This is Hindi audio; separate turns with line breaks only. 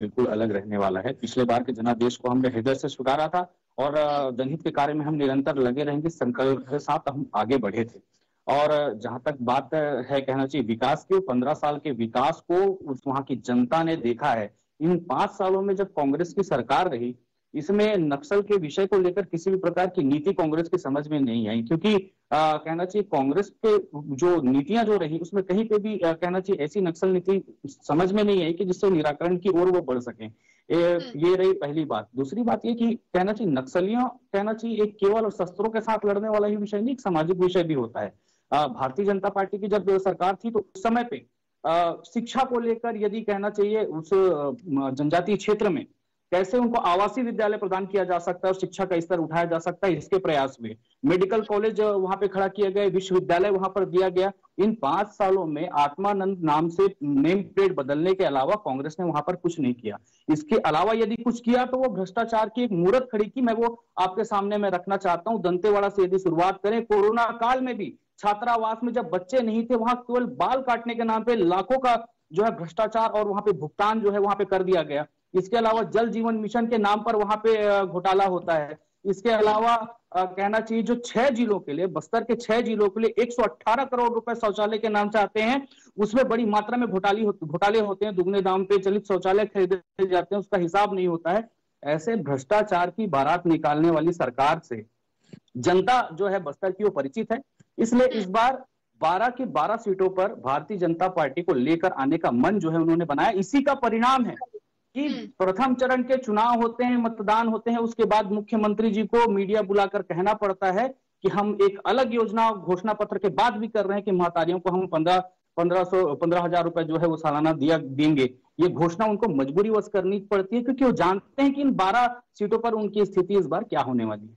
बिल्कुल अलग रहने वाला है। पिछले बार के जनादेश को हमने हृदय से स्वीकारा था और जनहित के कार्य में हम निरंतर लगे रहेंगे, संकल्प के साथ हम आगे बढ़े थे। और जहां तक बात है कहना चाहिए विकास की, 15 साल के विकास को उस वहां की जनता ने देखा है। इन 5 सालों में जब कांग्रेस की सरकार रही, इसमें नक्सल के विषय को लेकर किसी भी प्रकार की नीति कांग्रेस की समझ में नहीं आई, क्योंकि कहना चाहिए कांग्रेस के जो नीतियां जो रही उसमें कहीं पे भी कहना चाहिए ऐसी नक्सल नीति समझ में नहीं आई कि जिससे निराकरण की ओर वो बढ़ सके। ये रही पहली बात। दूसरी बात ये कि कहना चाहिए नक्सलियों कहना चाहिए एक केवल शस्त्रों के साथ लड़ने वाला ही विषय नहीं, एक सामाजिक विषय भी होता है। भारतीय जनता पार्टी की जब सरकार थी तो उस समय पे शिक्षा को लेकर यदि कहना चाहिए उस जनजातीय क्षेत्र में कैसे उनको आवासीय विद्यालय प्रदान किया जा सकता है और शिक्षा का स्तर उठाया जा सकता है, इसके प्रयास हुए। मेडिकल कॉलेज वहां पे खड़ा किया गया, विश्वविद्यालय वहां पर दिया गया। इन 5 सालों में आत्मानंद नाम से नेम प्लेट बदलने के अलावा कांग्रेस ने वहां पर कुछ नहीं किया। इसके अलावा यदि कुछ किया तो वो भ्रष्टाचार की एक मूर्त खड़ी की, मैं वो आपके सामने में रखना चाहता हूं। दंतेवाड़ा से यदि शुरुआत करें, कोरोना काल में भी छात्रावास में जब बच्चे नहीं थे, वहां केवल बाल काटने के नाम पे लाखों का जो है भ्रष्टाचार और वहां पे भुगतान जो है वहां पे कर दिया गया। इसके अलावा जल जीवन मिशन के नाम पर वहां पे घोटाला होता है। इसके अलावा कहना चाहिए जो 6 जिलों के लिए, बस्तर के 6 जिलों के लिए 118 करोड़ रुपए शौचालय के नाम से आते हैं, उसमें बड़ी मात्रा में घोटाले होते हैं। दुगने दाम पे चलित शौचालय खरीदे जाते हैं, उसका हिसाब नहीं होता है। ऐसे भ्रष्टाचार की बारात निकालने वाली सरकार से जनता जो है बस्तर की वो परिचित है। इसलिए इस बार 12 की 12 सीटों पर भारतीय जनता पार्टी को लेकर आने का मन जो है उन्होंने बनाया। इसी का परिणाम है कि प्रथम चरण के चुनाव होते हैं, मतदान होते हैं, उसके बाद मुख्यमंत्री जी को मीडिया बुलाकर कहना पड़ता है कि हम एक अलग योजना घोषणा पत्र के बाद भी कर रहे हैं कि महतारियों को हम 15,000 रुपए जो है वो सालाना देंगे। ये घोषणा उनको मजबूरीवश करनी पड़ती है, क्योंकि वो जानते हैं कि इन 12 सीटों पर उनकी स्थिति इस बार क्या होने वाली है।